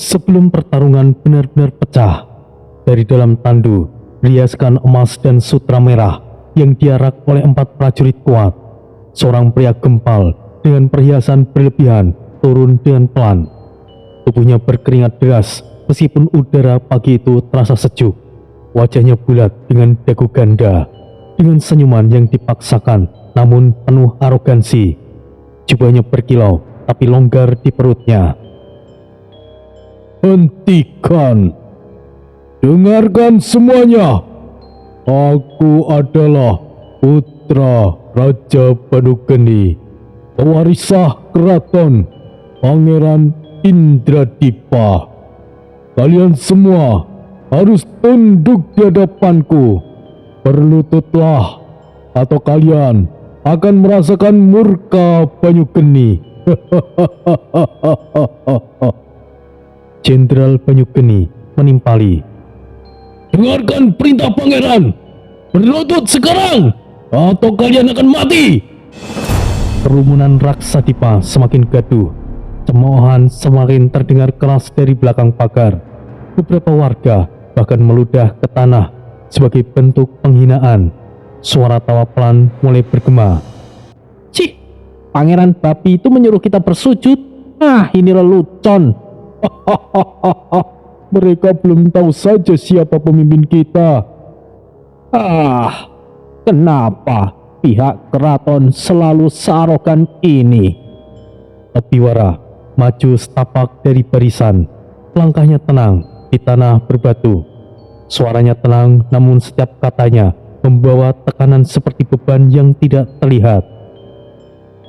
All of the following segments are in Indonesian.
Sebelum pertarungan benar-benar pecah, dari dalam tandu berhiaskan emas dan sutra merah yang diarak oleh 4 prajurit kuat, seorang pria gempal dengan perhiasan berlebihan turun dengan pelan. Tubuhnya berkeringat deras meskipun udara pagi itu terasa sejuk. Wajahnya bulat dengan dagu ganda, dengan senyuman yang dipaksakan namun penuh arogansi. Jubahnya berkilau tapi longgar di perutnya. Hentikan! Dengarkan semuanya! Aku adalah putra Raja Banugeni, pewarisah keraton Pangeran Indradipa. Kalian semua harus tunduk di hadapanku. Berlututlah, atau kalian akan merasakan murka Banyugeni. Jenderal Banyugeni menimpali. Dengarkan perintah pangeran. Berlutut sekarang, atau kalian akan mati. Kerumunan Raksadipa semakin gaduh. Cemoohan semakin terdengar keras dari belakang pagar. Beberapa warga bahkan meludah ke tanah sebagai bentuk penghinaan. Suara tawa pelan mulai bergema. Cih, Pangeran Babi itu menyuruh kita bersujud. Ini lelucon. Mereka belum tahu saja siapa pemimpin kita. Kenapa pihak keraton selalu searogan ini? Topiwara maju setapak dari barisan. Langkahnya tenang di tanah berbatu. Suaranya tenang namun setiap katanya membawa tekanan seperti beban yang tidak terlihat.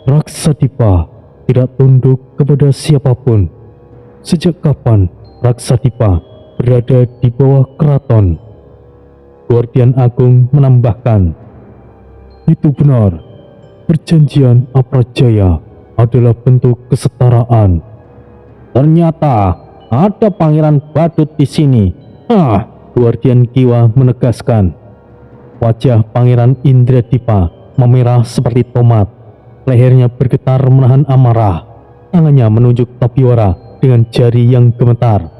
Raksadipa tidak tunduk kepada siapapun. Sejak kapan Raksadipa berada di bawah keraton? Guardian Agung menambahkan, itu benar. Perjanjian Aprajaya adalah bentuk kesetaraan. Ternyata ada Pangeran Badut di sini. Guardian Kiwa menegaskan. Wajah Pangeran Indradipa memerah seperti tomat. Lehernya bergetar menahan amarah. Tangannya menunjuk Topiwara dengan jari yang gemetar.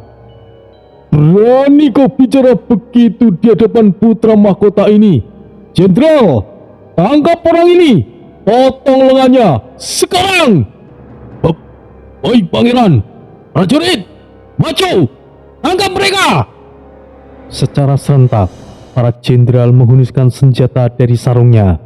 Berani kau bicara begitu di hadapan putra mahkota ini? Jenderal, tangkap orang ini. Potong lengannya sekarang. Oi pangeran, prajurit, maju, tangkap mereka. Secara serentak, para jenderal menghunuskan senjata dari sarungnya.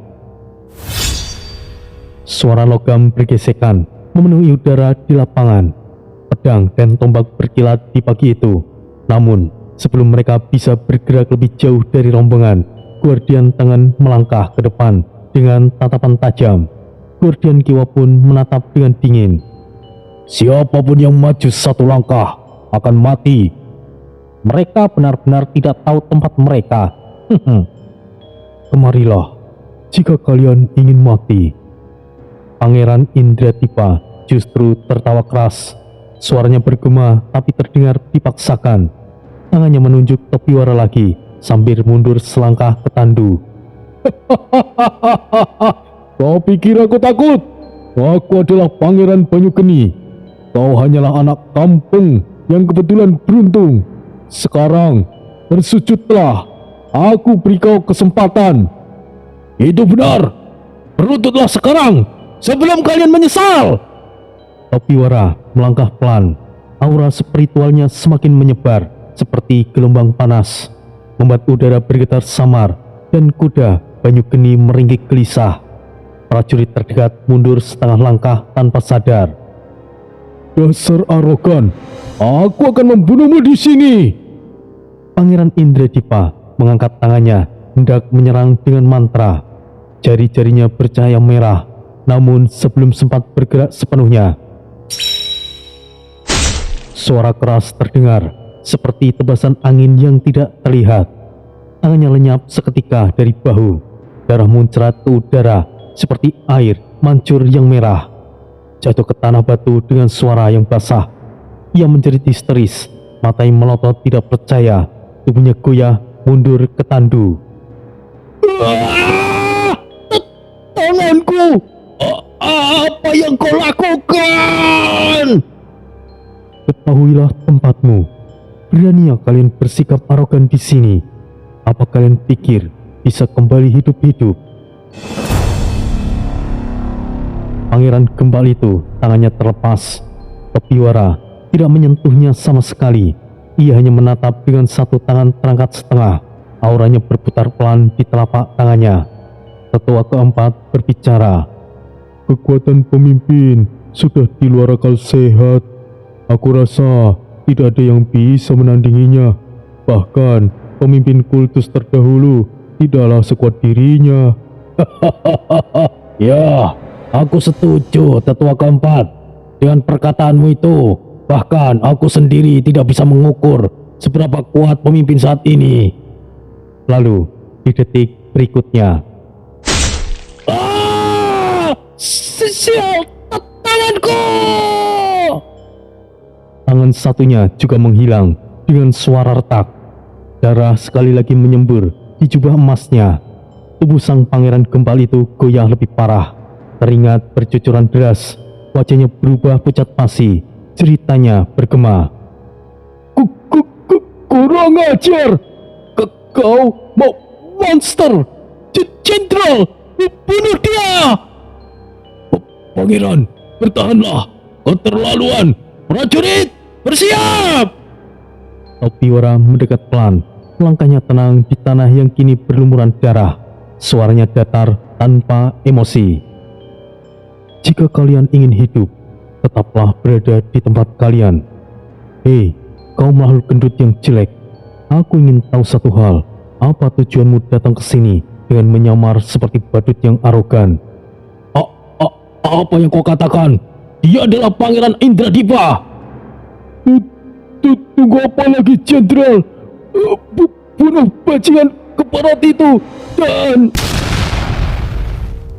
Suara logam bergesekan memenuhi udara di lapangan. Pedang dan tombak berkilat di pagi itu. Namun, sebelum mereka bisa bergerak lebih jauh dari rombongan, Guardian Tangan melangkah ke depan dengan tatapan tajam. Guardian Kiwa pun menatap dengan dingin. Siapapun yang maju satu langkah akan mati. Mereka benar-benar tidak tahu tempat mereka. Kemarilah, jika kalian ingin mati. Pangeran Indradipa justru tertawa keras. Suaranya bergema tapi terdengar dipaksakan. Tangannya menunjuk Topiwara lagi sambil mundur selangkah ke tandu. Kau pikir aku takut? Aku adalah Pangeran Banyugeni. Kau hanyalah anak kampung yang kebetulan beruntung. Sekarang bersujudlah. Aku beri kau kesempatan. Itu benar. Berlututlah sekarang sebelum kalian menyesal. Topiwara melangkah pelan. Aura spiritualnya semakin menyebar seperti gelombang panas, membuat udara bergetar samar dan kuda Banyugeni meringkik gelisah. Prajurit terdekat mundur setengah langkah tanpa sadar. Dasar arogan, aku akan membunuhmu di sini. Pangeran Indradipa mengangkat tangannya hendak menyerang dengan mantra. Jari-jarinya bercahaya merah, namun sebelum sempat bergerak sepenuhnya, suara keras terdengar seperti tebasan angin yang tidak terlihat. Tangannya lenyap seketika dari bahu. Darah muncrat ke udara seperti air mancur yang merah. Jatuh ke tanah batu dengan suara yang basah. Ia menjerit histeris, matanya melotot tidak percaya. Tubuhnya goyah mundur ke tandu. Tanganku! Apa yang kau lakukan? Bahu ketahuilah tempatmu. Beraninya kalian bersikap arogan di sini? Apa kalian pikir bisa kembali hidup-hidup? Pangeran Gembal itu tangannya terlepas. Topiwara tidak menyentuhnya sama sekali. Ia hanya menatap dengan satu tangan terangkat setengah. Auranya berputar pelan di telapak tangannya. Tetua keempat berbicara. Kekuatan pemimpin sudah di luar akal sehat. Aku rasa tidak ada yang bisa menandinginya. Bahkan pemimpin kultus terdahulu tidaklah sekuat dirinya. Ya, aku setuju, Tetua keempat. Dengan perkataanmu itu, bahkan aku sendiri tidak bisa mengukur seberapa kuat pemimpin saat ini. Lalu, di detik berikutnya, sial, tanganku! Tangan satunya juga menghilang dengan suara retak. Darah sekali lagi menyembur di jubah emasnya. Tubuh sang pangeran Gembal itu goyah lebih parah. Keringat bercucuran deras. Wajahnya berubah pucat pasi. Ceritanya bergema. Kurang ajar! Kau mau monster! Jenderal! Bunuh dia! Pangeran, bertahanlah! Keterlaluan! Prajurit, bersiap! Topiwara mendekat pelan. Langkahnya tenang di tanah yang kini berlumuran darah. Suaranya datar tanpa emosi. Jika kalian ingin hidup, tetaplah berada di tempat kalian. Hei, kau makhluk gendut yang jelek. Aku ingin tahu satu hal. Apa tujuanmu datang ke sini dengan menyamar seperti badut yang arogan? Apa yang kau katakan? Dia adalah Pangeran Indradipa. Tunggu apa lagi, Jenderal? Bunuh bajingan keparat itu dan...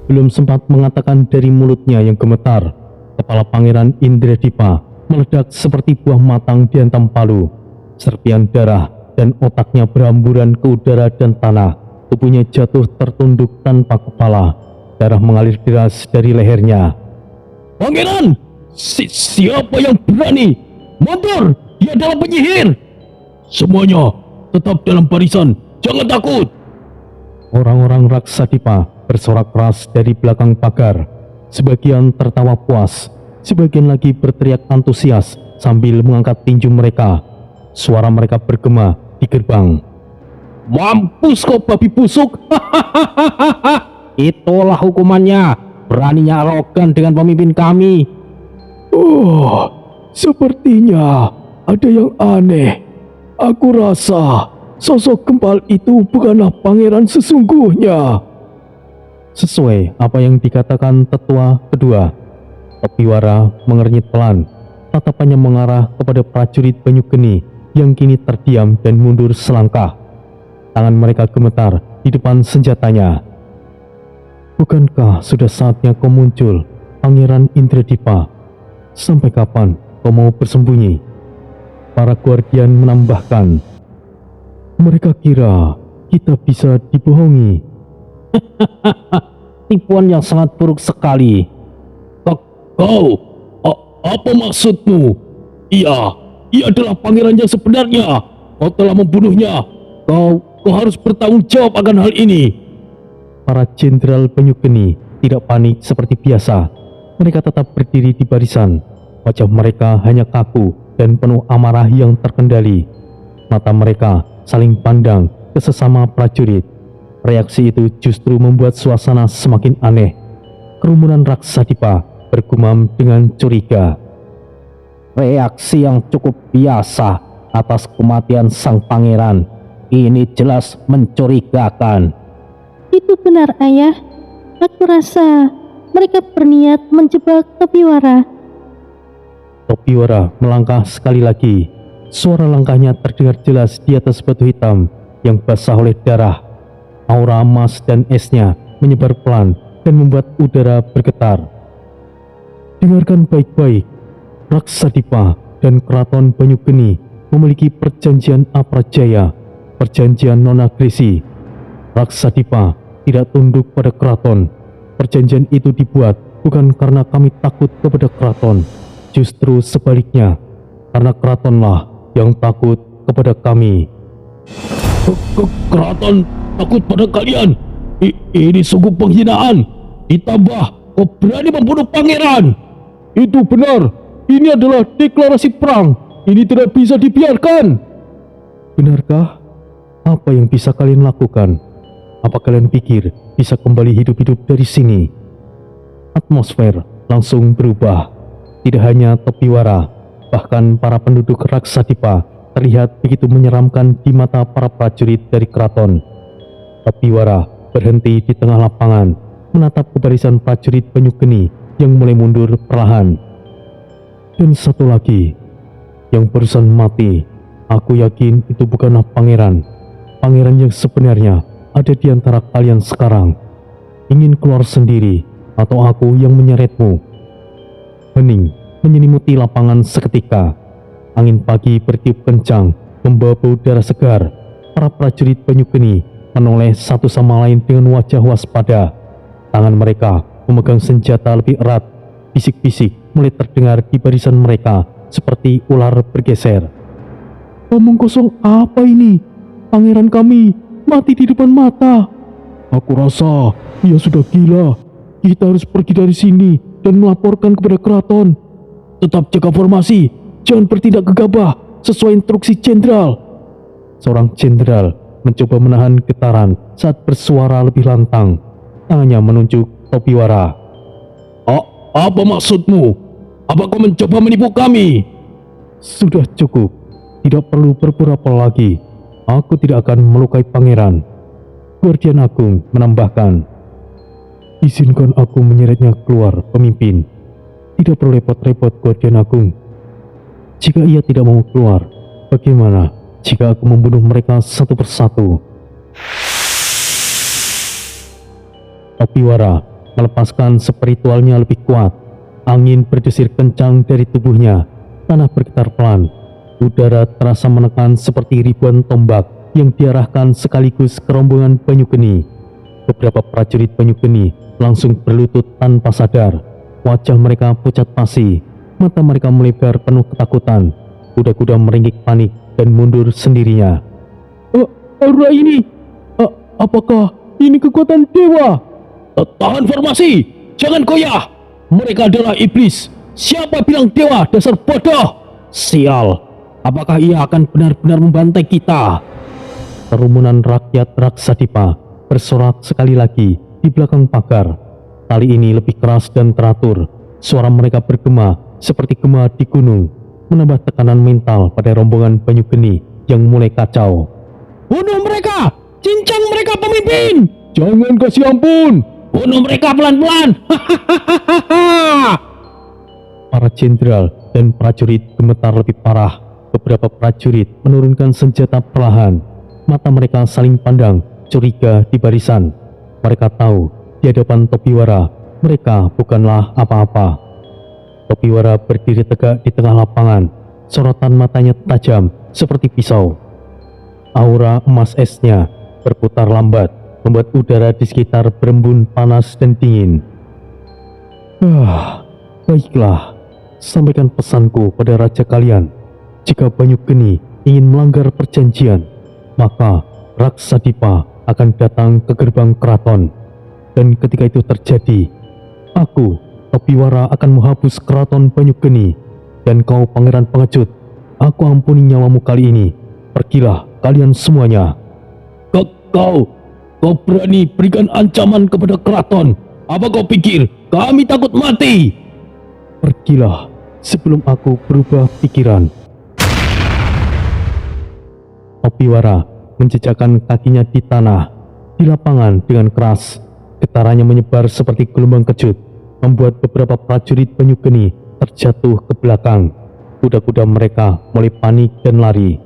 Belum sempat mengatakan dari mulutnya yang gemetar, kepala Pangeran Indradipa meledak seperti buah matang dihantam palu. Serpian darah dan otaknya berhamburan ke udara dan tanah. Tubuhnya jatuh tertunduk tanpa kepala. Darah mengalir deras dari lehernya. Pangeran! Siapa yang berani? Mundur! Dia adalah penyihir! Semuanya tetap dalam barisan. Jangan takut! Orang-orang Raksadipa bersorak keras dari belakang pagar. Sebagian tertawa puas. Sebagian lagi berteriak antusias sambil mengangkat tinju mereka. Suara mereka bergema di gerbang. Mampus kau babi busuk! Itulah hukumannya. Beraninya arogan dengan pemimpin kami. Sepertinya ada yang aneh. Aku rasa sosok Gembal itu bukanlah pangeran sesungguhnya. Sesuai apa yang dikatakan tetua kedua, Topiwara mengernyit pelan. Tatapannya mengarah kepada prajurit Banyugeni yang kini terdiam dan mundur selangkah. Tangan mereka gemetar di depan senjatanya. Bukankah sudah saatnya kau muncul, Pangeran Indradipa? Sampai kapan kau mau bersembunyi? Para guardian menambahkan, mereka kira kita bisa dibohongi. Tipuan yang sangat buruk sekali. Kau, apa maksudmu? Ia adalah pangeran yang sebenarnya. Kau telah membunuhnya. Kau harus bertanggung jawab akan hal ini. Para jenderal Banyugeni tidak panik seperti biasa. Mereka tetap berdiri di barisan. Wajah mereka hanya kaku dan penuh amarah yang terkendali. Mata mereka saling pandang ke sesama prajurit. Reaksi itu justru membuat suasana semakin aneh. Kerumunan Raksadipa bergumam dengan curiga. Reaksi yang cukup biasa atas kematian sang pangeran. Ini jelas mencurigakan. Itu benar, Ayah. Aku rasa mereka berniat menjebak Topiwara. Topiwara melangkah sekali lagi. Suara langkahnya terdengar jelas di atas batu hitam yang basah oleh darah. Aura emas dan esnya menyebar pelan dan membuat udara bergetar. Dengarkan baik-baik. Raksadipa dan Keraton Banyugeni memiliki perjanjian Aprajaya, perjanjian non-agresi. Raksadipa tidak tunduk pada keraton. Perjanjian itu dibuat bukan karena kami takut kepada keraton. Justru sebaliknya, karena keratonlah yang takut kepada kami. Keraton takut pada kalian? Ini sungguh penghinaan. Ditambah kau berani membunuh pangeran. Itu benar. Ini adalah deklarasi perang. Ini tidak bisa dibiarkan. Benarkah? Apa yang bisa kalian lakukan? Apa kalian pikir bisa kembali hidup-hidup dari sini? Atmosfer langsung berubah. Tidak hanya Topiwara, bahkan para penduduk Raksadipa terlihat begitu menyeramkan di mata para prajurit dari keraton. Topiwara berhenti di tengah lapangan, menatap ke barisan prajurit Banyugeni yang mulai mundur perlahan. Dan satu lagi, yang barusan mati, aku yakin itu bukanlah pangeran. Pangeran yang sebenarnya ada di antara kalian sekarang. Ingin keluar sendiri, atau aku yang menyeretmu? Hening menyelimuti lapangan seketika. Angin pagi bertiup kencang, membawa bau darah segar. Para prajurit Banyugeni menoleh satu sama lain dengan wajah waspada. Tangan mereka memegang senjata lebih erat. Bisik-bisik mulai terdengar di barisan mereka, seperti ular bergeser. Omong kosong apa ini? Pangeran kami mati di depan mata. Aku rasa ia sudah gila. Kita harus pergi dari sini dan melaporkan kepada keraton. Tetap jaga formasi, jangan bertindak gegabah sesuai instruksi jenderal. Seorang jenderal mencoba menahan getaran saat bersuara lebih lantang. Tangannya menunjuk Topiwara. Apa maksudmu? Apa kau mencoba menipu kami? Sudah cukup. Tidak perlu berpura-pura lagi. Aku tidak akan melukai pangeran. Guardian Agung menambahkan. Izinkan aku menyeretnya keluar, pemimpin. Tidak perlu repot-repot, Guardian Agung. Jika ia tidak mau keluar, bagaimana jika aku membunuh mereka satu persatu? Topiwara melepaskan spiritualnya lebih kuat. Angin berdesir kencang dari tubuhnya. Tanah bergetar pelan. Udara terasa menekan seperti ribuan tombak yang diarahkan sekaligus ke rombongan Banyugeni. Beberapa prajurit Banyugeni langsung berlutut tanpa sadar. Wajah mereka pucat pasi, mata mereka melebar penuh ketakutan. Kuda-kuda meringkik panik dan mundur sendirinya. Aura ini, apakah ini kekuatan dewa? Tahan formasi, jangan goyah. Mereka adalah iblis. Siapa bilang dewa, dasar bodoh? Sial, apakah ia akan benar-benar membantai kita? Kerumunan rakyat Raksadipa bersorak sekali lagi di belakang pagar. Kali ini lebih keras dan teratur. Suara mereka bergema seperti gema di gunung, menambah tekanan mental pada rombongan Banyugeni yang mulai kacau. Bunuh mereka! Cincang mereka, pemimpin! Jangan kasih ampun! Bunuh mereka pelan-pelan! Para jenderal dan prajurit gemetar lebih parah. Beberapa prajurit menurunkan senjata perlahan. Mata mereka saling pandang, curiga di barisan. Mereka tahu di hadapan Topiwara mereka bukanlah apa-apa. Topiwara berdiri tegak di tengah lapangan. Sorotan matanya tajam seperti pisau. Aura emas esnya berputar lambat, membuat udara di sekitar berembun panas dan dingin. Baiklah, sampaikan pesanku pada raja kalian. Jika Banyugeni ingin melanggar perjanjian, maka Raksadipa akan datang ke gerbang keraton. Dan ketika itu terjadi, aku, Topiwara, akan menghapus keraton Banyugeni. Dan kau, pangeran pengecut, aku ampuni nyawamu kali ini. Pergilah kalian semuanya. Kau berani berikan ancaman kepada keraton? Apa kau pikir kami takut mati? Pergilah sebelum aku berubah pikiran. Topiwara menjejakkan kakinya di tanah, di lapangan dengan keras. Getarannya menyebar seperti gelombang kejut, membuat beberapa prajurit Banyugeni terjatuh ke belakang. Kuda-kuda mereka mulai panik dan lari.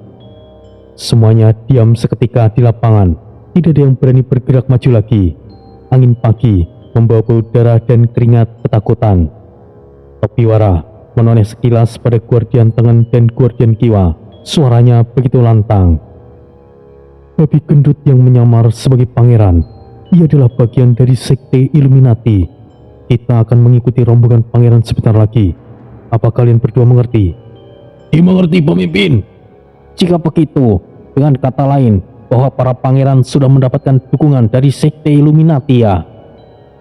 Semuanya diam seketika di lapangan. Tidak ada yang berani bergerak maju lagi. Angin pagi membawa bau darah dan keringat ketakutan. Topiwara menoleh sekilas pada Guardian Tengen dan Guardian Kiwa. Suaranya begitu lantang. Babi gendut yang menyamar sebagai pangeran. Ia adalah bagian dari sekte Illuminati. Kita akan mengikuti rombongan pangeran sebentar lagi. Apa kalian berdua mengerti? Dimengerti pemimpin. Jika begitu, dengan kata lain, bahwa para pangeran sudah mendapatkan dukungan dari sekte Illuminati ya?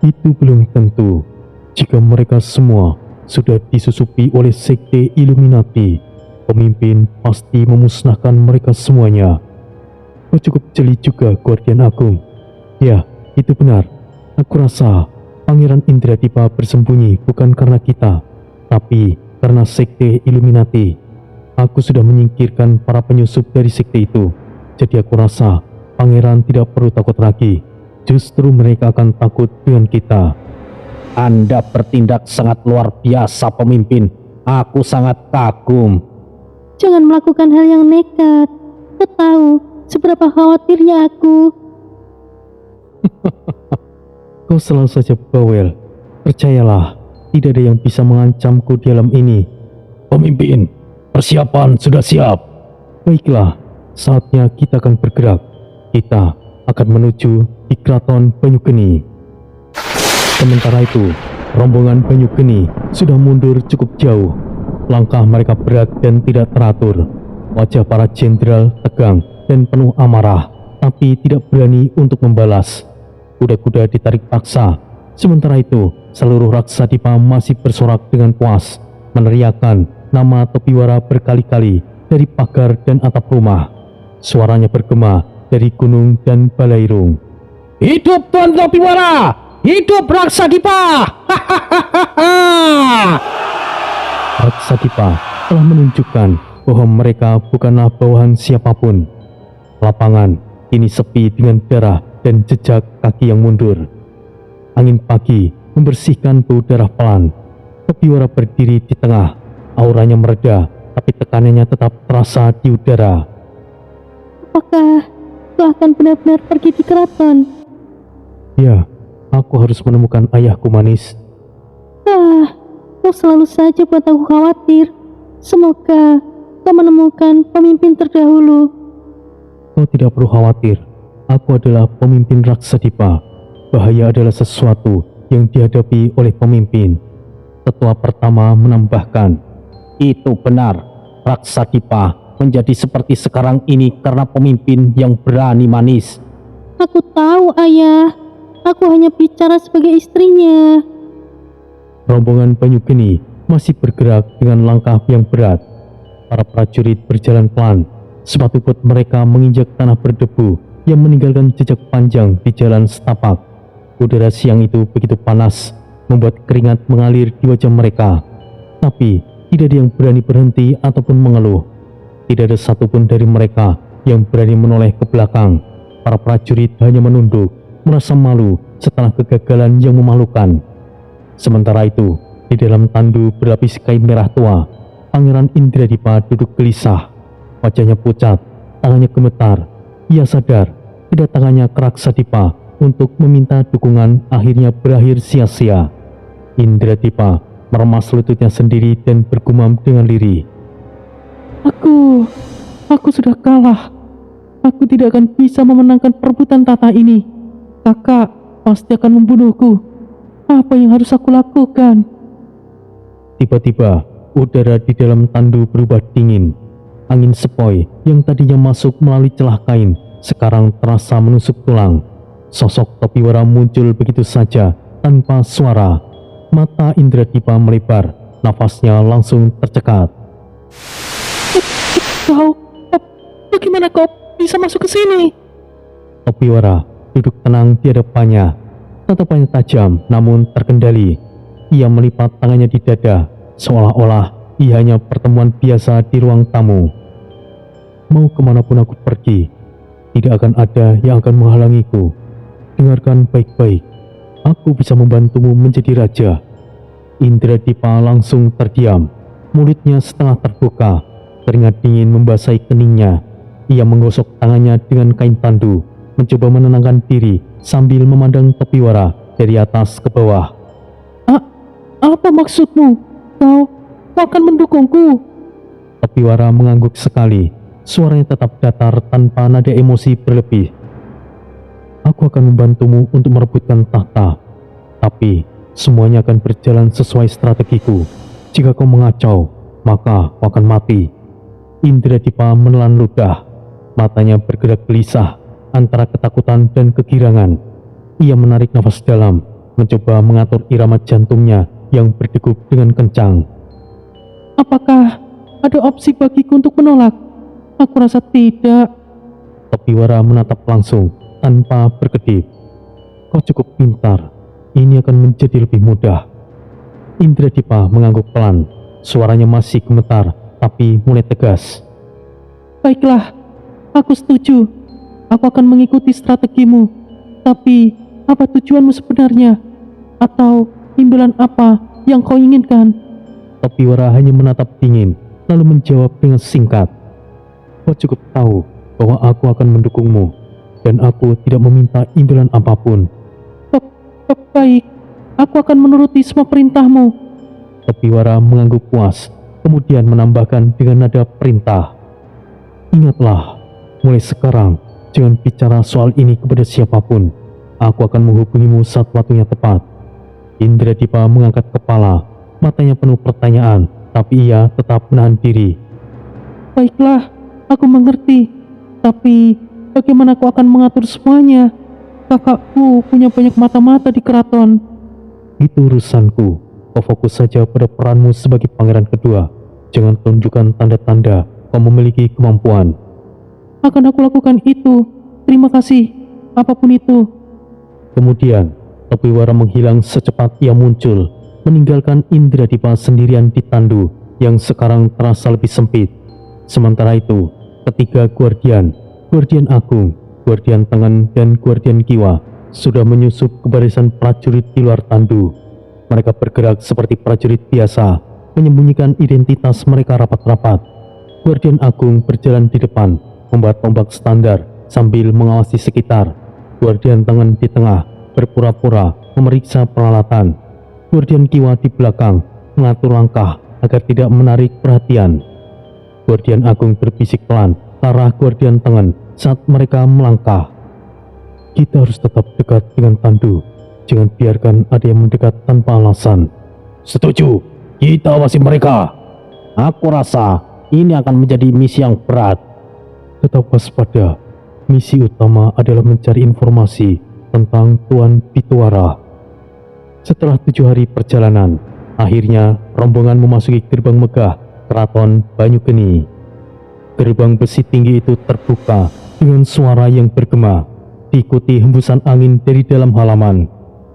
Itu belum tentu. Jika mereka semua sudah disusupi oleh sekte Illuminati, pemimpin pasti memusnahkan mereka semuanya. Kau cukup jeli juga, Guardian Agung. Ya, itu benar. Aku rasa Pangeran Indradipa bersembunyi bukan karena kita, tapi karena sekte Illuminati. Aku sudah menyingkirkan para penyusup dari sekte itu. Jadi aku rasa pangeran tidak perlu takut lagi. Justru mereka akan takut dengan kita. Anda bertindak sangat luar biasa, pemimpin. Aku sangat kagum. Jangan melakukan hal yang nekat. Kau tahu seberapa khawatirnya aku. Kau selalu saja bawel. Percayalah, tidak ada yang bisa mengancamku di alam ini. Pemimpin, persiapan sudah siap. Baiklah, saatnya kita akan bergerak. Kita akan menuju di Keraton Banyugeni. Sementara itu, rombongan Banyugeni sudah mundur cukup jauh. Langkah mereka berat dan tidak teratur. Wajah para jenderal tegang dan penuh amarah, tapi tidak berani untuk membalas. Kuda-kuda ditarik paksa. Sementara itu, seluruh Raksadipa masih bersorak dengan puas, meneriakkan nama Topiwara berkali-kali dari pagar dan atap rumah. Suaranya bergema dari gunung dan balairung. Hidup Tuan Topiwara! Hidup Raksadipa! Raksadipa telah menunjukkan bahwa mereka bukanlah bawahan siapapun. Lapangan kini sepi dengan darah dan jejak kaki yang mundur. Angin pagi membersihkan bau darah pelan. Topiwara berdiri di tengah. Auranya mereda, tapi tekanannya tetap terasa di udara. Apakah kau akan benar-benar pergi di keraton? Ya, aku harus menemukan ayahku manis. Kau selalu saja buat aku khawatir. Semoga kau menemukan pemimpin terdahulu. Kau tidak perlu khawatir. Aku adalah pemimpin Raksadipa. Bahaya adalah sesuatu yang dihadapi oleh pemimpin. Tetua pertama menambahkan, itu benar. Raksadipa menjadi seperti sekarang ini karena pemimpin yang berani manis. Aku tahu, Ayah. Aku hanya bicara sebagai istrinya. Rombongan Banyugeni masih bergerak dengan langkah yang berat. Para prajurit berjalan pelan. Sepatu bot mereka menginjak tanah berdebu yang meninggalkan jejak panjang di jalan setapak. Udara siang itu begitu panas, membuat keringat mengalir di wajah mereka. Tapi tidak ada yang berani berhenti ataupun mengeluh. Tidak ada satupun dari mereka yang berani menoleh ke belakang. Para prajurit hanya menunduk, merasa malu setelah kegagalan yang memalukan. Sementara itu, di dalam tandu berlapis kain merah tua, Pangeran Indradipa duduk gelisah. Wajahnya pucat, tangannya gemetar. Ia sadar kedatangannya ke Raksadipa untuk meminta dukungan akhirnya berakhir sia-sia. Indradipa meremas lututnya sendiri dan bergumam dengan lirih. Aku sudah kalah. Aku tidak akan bisa memenangkan perebutan tahta ini. Kakak pasti akan membunuhku. Apa yang harus aku lakukan? Tiba-tiba, udara di dalam tandu berubah dingin. Angin sepoi yang tadinya masuk melalui celah kain, sekarang terasa menusuk tulang. Sosok Topiwara muncul begitu saja, tanpa suara. Mata Indradipa melebar, nafasnya langsung tercekat. Bagaimana kau bisa masuk ke sini? Topiwara duduk tenang di hadapannya. Tatapannya tajam namun terkendali. Ia melipat tangannya di dada, seolah-olah ia hanya pertemuan biasa di ruang tamu. Mau kemanapun aku pergi, tidak akan ada yang akan menghalangiku. Dengarkan baik-baik, aku bisa membantumu menjadi raja. Indradipa langsung terdiam, mulutnya setengah terbuka, keringat dingin membasahi keningnya. Ia menggosok tangannya dengan kain tandu, mencoba menenangkan diri sambil memandang Topiwara dari atas ke bawah. Apa maksudmu? Kau akan mendukungku? Topiwara mengangguk sekali, suaranya tetap datar tanpa nada emosi berlebih. Aku akan membantumu untuk merebutkan tahta, tapi semuanya akan berjalan sesuai strategiku. Jika kau mengacau, maka kau akan mati. Indradipa menelan ludah. Matanya bergerak gelisah antara ketakutan dan kegirangan. Ia menarik nafas dalam, mencoba mengatur irama jantungnya yang berdegup dengan kencang. Apakah ada opsi bagiku untuk menolak? Aku rasa tidak. Topiwara menatap langsung tanpa berkedip. Kau cukup pintar, ini akan menjadi lebih mudah. Indradipa mengangguk pelan, suaranya masih gemetar tapi mulai tegas. Baiklah, aku setuju. Aku akan mengikuti strategimu. Tapi, apa tujuanmu sebenarnya? Atau imbalan apa yang kau inginkan? Topiwara hanya menatap dingin, lalu menjawab dengan singkat. Kau cukup tahu bahwa aku akan mendukungmu, dan aku tidak meminta imbalan apapun. Baik, aku akan menuruti semua perintahmu. Topiwara mengangguk puas, kemudian menambahkan dengan nada perintah. Ingatlah, mulai sekarang jangan bicara soal ini kepada siapapun. Aku akan menghubungimu saat waktunya tepat. Indradipa mengangkat kepala, matanya penuh pertanyaan, tapi ia tetap menahan diri. Baiklah, aku mengerti. Tapi, bagaimana aku akan mengatur semuanya? Kakakku punya banyak mata-mata di keraton. Itu urusanku. Kau fokus saja pada peranmu sebagai pangeran kedua. Jangan tunjukkan tanda-tanda kau memiliki kemampuan. Akan aku lakukan itu. Terima kasih, apapun itu. Kemudian, Topiwara menghilang secepat ia muncul, meninggalkan Indradipa sendirian di tandu yang sekarang terasa lebih sempit. Sementara itu, ketiga Guardian Agung, Guardian Tangan, dan Guardian Kiwa sudah menyusup ke barisan prajurit di luar tandu. Mereka bergerak seperti prajurit biasa, menyembunyikan identitas mereka rapat-rapat. Guardian Agung berjalan di depan, membuat tombak standar sambil mengawasi sekitar. Guardian Tangan di tengah, berpura-pura memeriksa peralatan. Guardian Kiwa di belakang, mengatur langkah agar tidak menarik perhatian. Guardian Agung berbisik pelan ke arah Guardian Tangan saat mereka melangkah. Kita harus tetap dekat dengan tandu. Jangan biarkan ada yang mendekat tanpa alasan. Setuju, kita awasi mereka. Aku rasa ini akan menjadi misi yang berat. Tetap waspada. Misi utama adalah mencari informasi tentang Tuan Bituara. Setelah 7 hari perjalanan, akhirnya rombongan memasuki gerbang megah Keraton Banyugeni. Gerbang besi tinggi itu terbuka dengan suara yang bergema, diikuti hembusan angin dari dalam halaman.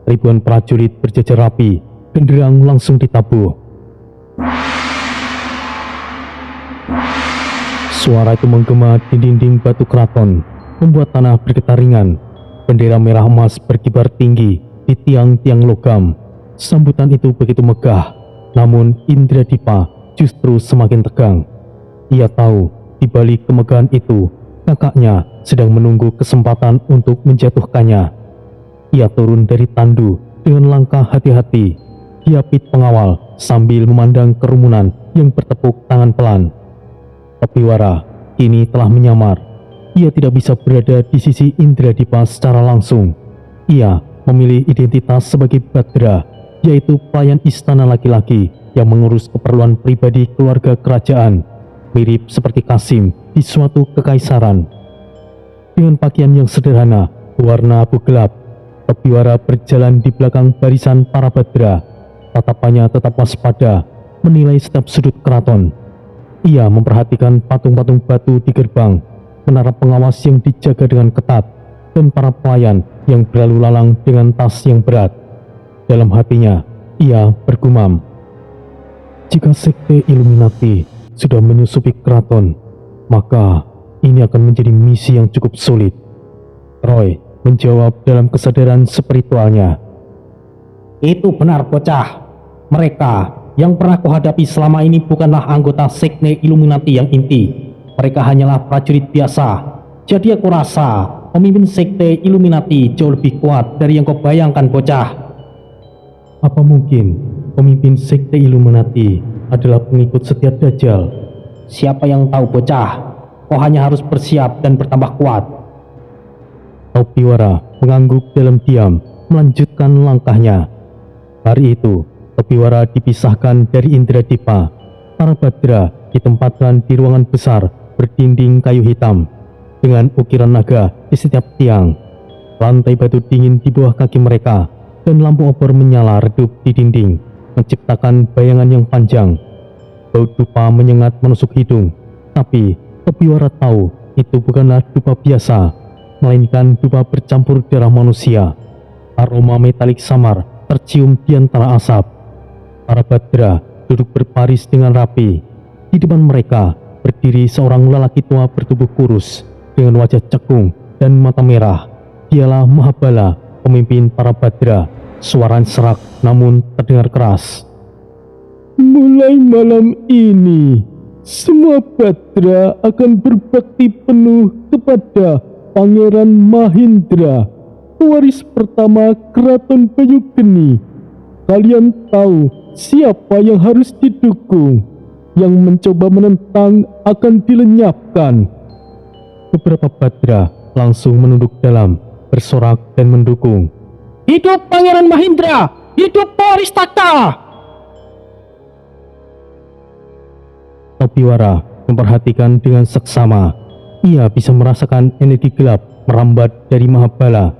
Ribuan prajurit berjajar rapi, genderang langsung ditabuh. Suara itu menggema di dinding batu keraton, membuat tanah bergetar ringan. Bendera merah emas berkibar tinggi di tiang-tiang logam. Sambutan itu begitu megah, namun Indradipa justru semakin tegang. Ia tahu di balik kemegahan itu, kakaknya sedang menunggu kesempatan untuk menjatuhkannya. Ia turun dari tandu dengan langkah hati-hati, diapit pengawal sambil memandang kerumunan yang bertepuk tangan pelan. Topiwara kini telah menyamar. Ia tidak bisa berada di sisi Indradipa secara langsung. Ia memilih identitas sebagai Badra, yaitu pelayan istana laki-laki yang mengurus keperluan pribadi keluarga kerajaan, mirip seperti Kasim di suatu kekaisaran. Dengan pakaian yang sederhana, berwarna abu gelap, Topiwara berjalan di belakang barisan para Badra. Tatapannya tetap waspada, menilai setiap sudut keraton. Ia memperhatikan patung-patung batu di gerbang, menara pengawas yang dijaga dengan ketat, dan para pelayan yang berlalu lalang dengan tas yang berat. Dalam hatinya, ia bergumam, jika sekte Illuminati sudah menyusupi keraton, maka ini akan menjadi misi yang cukup sulit. Roy menjawab dalam kesadaran spiritualnya. Itu benar, bocah. Mereka yang pernah kuhadapi selama ini bukanlah anggota sekte Illuminati yang inti. Mereka hanyalah prajurit biasa. Jadi aku rasa pemimpin sekte Illuminati jauh lebih kuat dari yang kau bayangkan, bocah. Apa mungkin pemimpin sekte Illuminati adalah pengikut setia Dajjal? Siapa yang tahu, bocah? Kau hanya harus bersiap dan bertambah kuat. Topiwara mengangguk dalam diam, melanjutkan langkahnya. Hari itu, Topiwara dipisahkan dari Indradipa. Para Badra ditempatkan di ruangan besar berdinding kayu hitam dengan ukiran naga di setiap tiang. Lantai batu dingin di bawah kaki mereka dan lampu obor menyala redup di dinding, menciptakan bayangan yang panjang. Bau dupa menyengat menusuk hidung, tapi Tobiwara tahu itu bukanlah dupa biasa, melainkan dupa bercampur darah manusia. Aroma metalik samar tercium di antara asap. Para Badra duduk berbaris dengan rapi. Di depan mereka berdiri seorang lelaki tua bertubuh kurus dengan wajah cekung dan mata merah. Dialah Mahabala, pemimpin para Badra. Suara serak namun terdengar keras. Mulai malam ini, semua Badra akan berbakti penuh kepada Pangeran Mahindra, pewaris pertama Keraton Banyugeni. Kalian tahu siapa yang harus didukung. Yang mencoba menentang akan dilenyapkan. Beberapa Badra langsung menunduk dalam, bersorak dan mendukung. Hidup Pangeran Mahindra! Hidup pewaris takhta! Tobiwara memperhatikan dengan seksama. Ia bisa merasakan energi gelap merambat dari Mahabala.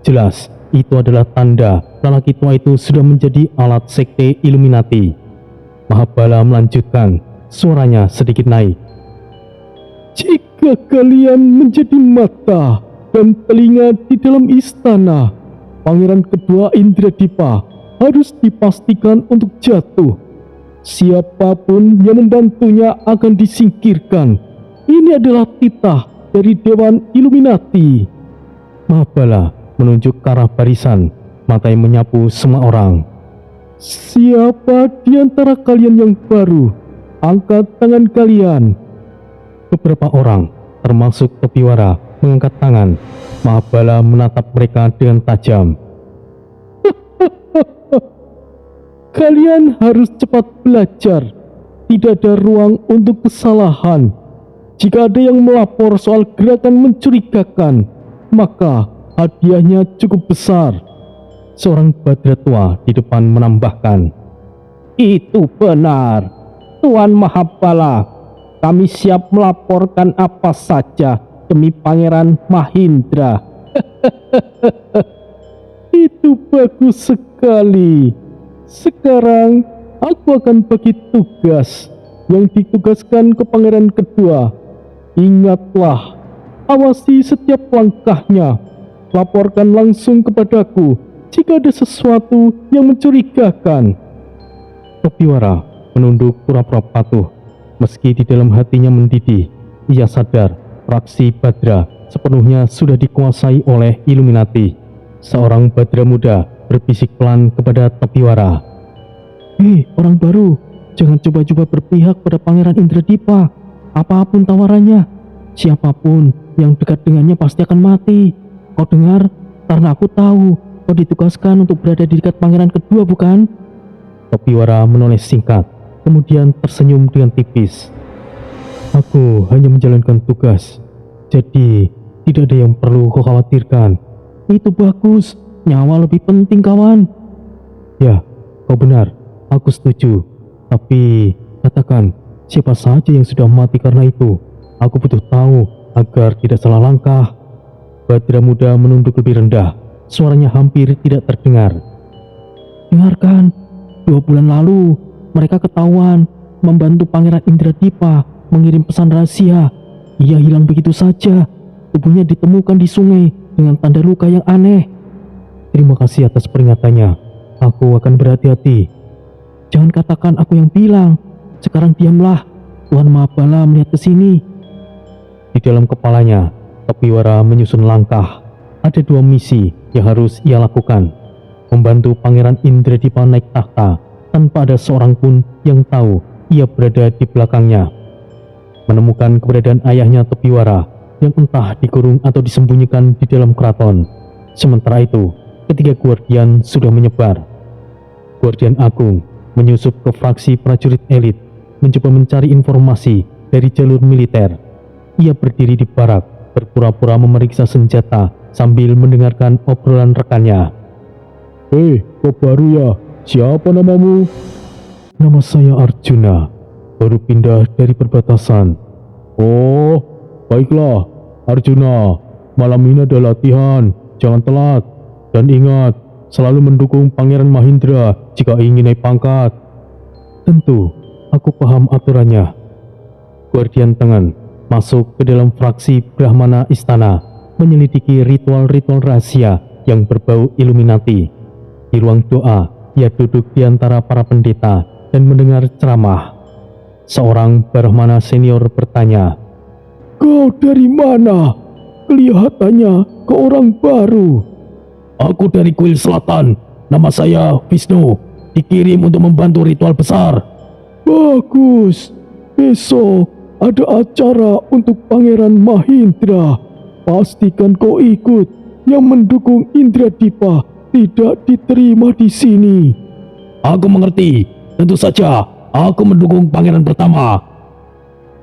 Jelas, itu adalah tanda lelaki tua itu sudah menjadi alat sekte Illuminati. Mahabala melanjutkan, suaranya sedikit naik. Jika kalian menjadi mata dan telinga di dalam istana, Pangeran kedua Indradipa harus dipastikan untuk jatuh. Siapapun yang membantunya akan disingkirkan. Ini adalah titah dari Dewan Illuminati. Mahabala menunjuk ke arah barisan, matanya menyapu semua orang. Siapa di antara kalian yang baru? Angkat tangan kalian. Beberapa orang, termasuk Tobiwara, mengangkat tangan. Mahabala menatap mereka dengan tajam. Kalian harus cepat belajar. Tidak ada ruang untuk kesalahan. Jika ada yang melapor soal gerakan mencurigakan, maka hadiahnya cukup besar. Seorang Badra tua di depan menambahkan. Itu benar, Tuan Mahabala. Kami siap melaporkan apa saja demi Pangeran Mahindra. Itu bagus sekali. Sekarang aku akan bagi tugas yang ditugaskan ke Pangeran kedua. Ingatlah, awasi setiap langkahnya. Laporkan langsung kepadaku jika ada sesuatu yang mencurigakan. Tobiwara menunduk pura-pura patuh. Meski di dalam hatinya mendidih, ia sadar fraksi Badra sepenuhnya sudah dikuasai oleh Illuminati. Seorang Badra muda berbisik pelan kepada Tobiwara. Hei, orang baru, jangan coba-coba berpihak pada Pangeran Indradipa. Apapun tawarannya, siapapun yang dekat dengannya pasti akan mati. Kau dengar? Karena aku tahu kau ditugaskan untuk berada di dekat Pangeran kedua, bukan? Tobiwara menoleh singkat, kemudian tersenyum dengan tipis. Aku hanya menjalankan tugas, jadi tidak ada yang perlu kau khawatirkan. Itu bagus, nyawa lebih penting, kawan. Ya, kau benar, aku setuju. Tapi katakan, siapa saja yang sudah mati karena itu? Aku butuh tahu agar tidak salah langkah. Badra muda menunduk lebih rendah, suaranya hampir tidak terdengar. Dengarkan, 2 bulan lalu mereka ketahuan membantu Pangeran Indradipa mengirim pesan rahasia. Ia hilang begitu saja. Tubuhnya ditemukan di sungai dengan tanda luka yang aneh. Terima kasih atas peringatannya. Aku akan berhati-hati. Jangan katakan aku yang bilang. Sekarang diamlah. Tuan Mahabala melihat ke sini. Di dalam kepalanya, Tobiwara menyusun langkah. Ada 2 misi yang harus ia lakukan. Membantu Pangeran Indradipa naik takhta tanpa ada seorang pun yang tahu ia berada di belakangnya. Menemukan keberadaan ayahnya Tobiwara yang entah dikurung atau disembunyikan di dalam keraton. Sementara itu, ketiga guardian sudah menyebar. Guardian Agung menyusup ke fraksi prajurit elit, mencoba mencari informasi dari jalur militer. Ia berdiri di barak, berpura-pura memeriksa senjata sambil mendengarkan obrolan rekannya. Kau baru ya? Siapa namamu? Nama saya Arjuna. baru pindah dari perbatasan. Oh, baiklah, Arjuna. Malam ini ada latihan, jangan telat. Dan ingat, selalu mendukung Pangeran Mahindra jika ingin naik pangkat. Tentu, aku paham aturannya. Guardian Tangan masuk ke dalam fraksi Brahmana Istana, menyelidiki ritual-ritual rahasia yang berbau Illuminati. Di ruang doa, ia duduk di antara para pendeta dan mendengar ceramah. Seorang Brahmana senior bertanya, "Kau dari mana? Kelihatannya kau orang baru." "Aku dari kuil selatan. Nama saya Vishnu. Dikirim untuk membantu ritual besar." "Bagus. Besok ada acara untuk Pangeran Mahindra. Pastikan kau ikut. Yang mendukung Indradipa tidak diterima di sini." "Aku mengerti. Tentu saja. Aku mendukung pangeran pertama."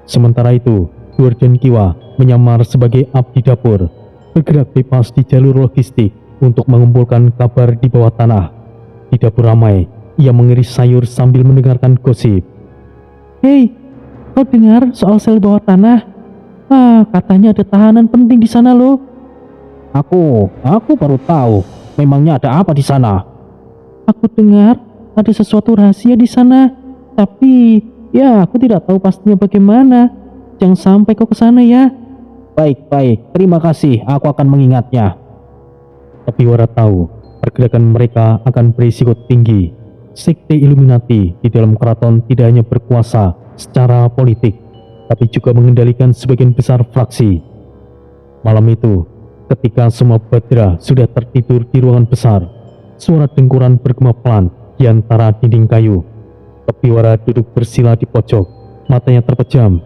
Sementara itu, Guardian Kiwa menyamar sebagai abdi dapur, bergerak bebas di jalur logistik untuk mengumpulkan kabar di bawah tanah. Di dapur ramai, ia mengiris sayur sambil mendengarkan gosip. Hei, kau dengar soal sel bawah tanah? Katanya ada tahanan penting di sana loh. Aku baru tahu. Memangnya ada apa di sana? Aku dengar ada sesuatu rahasia di sana, tapi ya aku tidak tahu pastinya bagaimana. Jangan sampai kau ke sana ya. Baik, terima kasih, aku akan mengingatnya. Topiwara tahu pergerakan mereka akan berisiko tinggi. Sekte Illuminati di dalam keraton tidak hanya berkuasa secara politik, tapi juga mengendalikan sebagian besar fraksi. Malam itu, ketika semua Badra sudah tertidur di ruangan besar, suara dengkuran bergema pelan di antara dinding kayu. Topiwara duduk bersila di pojok, matanya terpejam.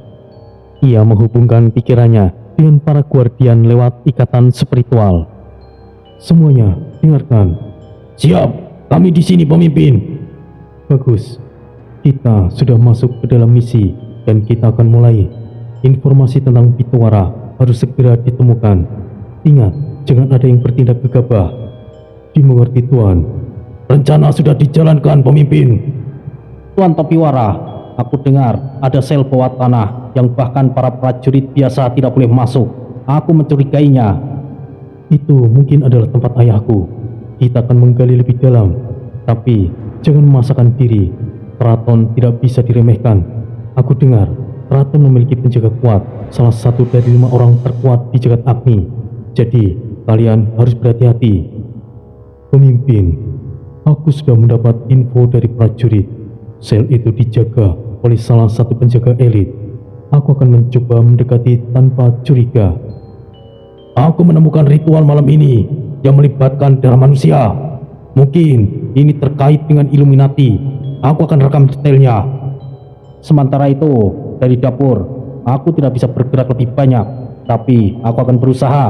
Ia menghubungkan pikirannya dengan para guardian lewat ikatan spiritual. "Semuanya, dengarkan." "Siap, kami di sini pemimpin." "Bagus, kita sudah masuk ke dalam misi dan kita akan mulai. Informasi tentang Pitawara harus segera ditemukan. Ingat, jangan ada yang bertindak gegabah." "Dimengerti, Tuan." "Rencana sudah dijalankan, pemimpin." "Tuan Topiwara, aku dengar ada sel bawah tanah yang bahkan para prajurit biasa tidak boleh masuk. Aku mencurigainya." "Itu mungkin adalah tempat ayahku. Kita akan menggali lebih dalam. Tapi jangan memaksakan diri. Keraton tidak bisa diremehkan. Aku dengar keraton memiliki penjaga kuat, salah satu dari 5 orang terkuat di jagat Agni. Jadi kalian harus berhati-hati." "Pemimpin, aku sudah mendapat info dari prajurit. Sel itu dijaga oleh salah satu penjaga elit. Aku akan mencoba mendekati tanpa curiga." "Aku menemukan ritual malam ini yang melibatkan darah manusia. Mungkin ini terkait dengan Illuminati. Aku akan rekam detailnya." "Sementara itu, dari dapur, aku tidak bisa bergerak lebih banyak, tapi aku akan berusaha."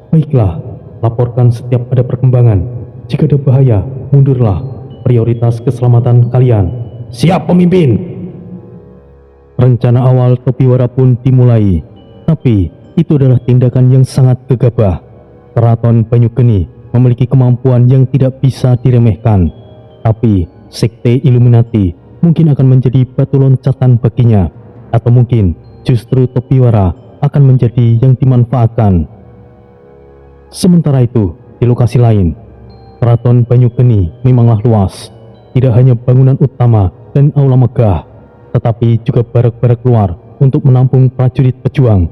"Baiklah, laporkan setiap ada perkembangan. Jika ada bahaya, mundurlah. Prioritas keselamatan kalian." "Siap, pemimpin." Rencana awal Topiwara pun dimulai, tapi itu adalah tindakan yang sangat gegabah. Keraton Banyugeni memiliki kemampuan yang tidak bisa diremehkan, tapi Sekte Illuminati mungkin akan menjadi batu loncatan baginya, atau mungkin justru Topiwara akan menjadi yang dimanfaatkan. Sementara itu, di lokasi lain, Keraton Banyugeni memanglah luas. Tidak hanya bangunan utama dan aula megah, tetapi juga barak-barak luar untuk menampung prajurit pejuang.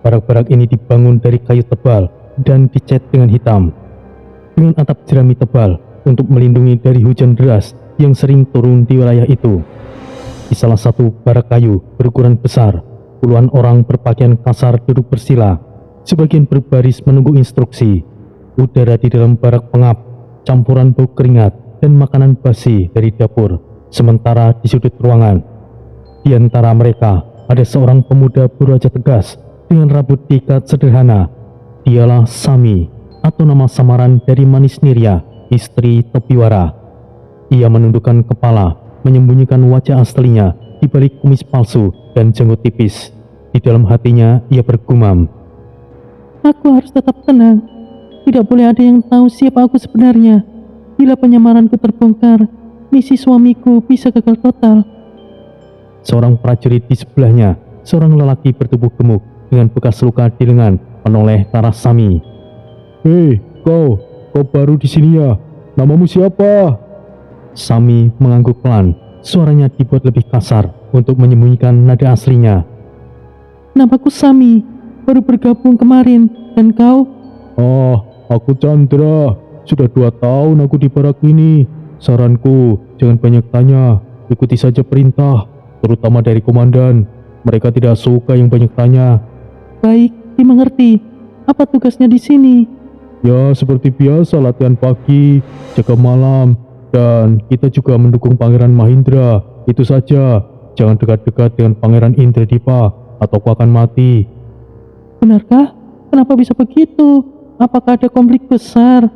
Barak-barak ini dibangun dari kayu tebal dan dicat dengan hitam, dengan atap jerami tebal untuk melindungi dari hujan deras yang sering turun di wilayah itu. Di salah satu barak kayu berukuran besar, puluhan orang berpakaian kasar duduk bersila, sebagian berbaris menunggu instruksi. Udara di dalam barak pengap, campuran bau keringat dan makanan basi dari dapur. Sementara di sudut ruangan, di antara mereka ada seorang pemuda berwajah tegas dengan rambut diikat sederhana. Dialah Sami, atau nama samaran dari Manisnirya, istri Topiwara. Ia menundukkan kepala, menyembunyikan wajah aslinya di balik kumis palsu dan janggut tipis. Di dalam hatinya ia bergumam, Aku harus tetap tenang. Tidak boleh ada yang tahu siapa aku sebenarnya. Bila penyamaranku terbongkar, misi suamiku bisa gagal total. Seorang prajurit di sebelahnya, seorang lelaki bertubuh gemuk dengan bekas luka di lengan, menoleh ke arah Sami. "Hei, kau baru di sini ya? Namamu siapa?" Sami mengangguk pelan. Suaranya dibuat lebih kasar untuk menyembunyikan nada aslinya. Namaku Sami, baru bergabung kemarin. Dan kau? "Oh, aku Chandra. Sudah 2 tahun aku di barak ini. Saranku, jangan banyak tanya. Ikuti saja perintah, terutama dari komandan. Mereka tidak suka yang banyak tanya." Baik, dimengerti. Apa tugasnya di sini? "Ya, seperti biasa latihan pagi, jaga malam, dan kita juga mendukung Pangeran Mahindra. Itu saja. Jangan dekat-dekat dengan Pangeran Indradipa atau kau akan mati." Benarkah? Kenapa bisa begitu? Apakah ada konflik besar?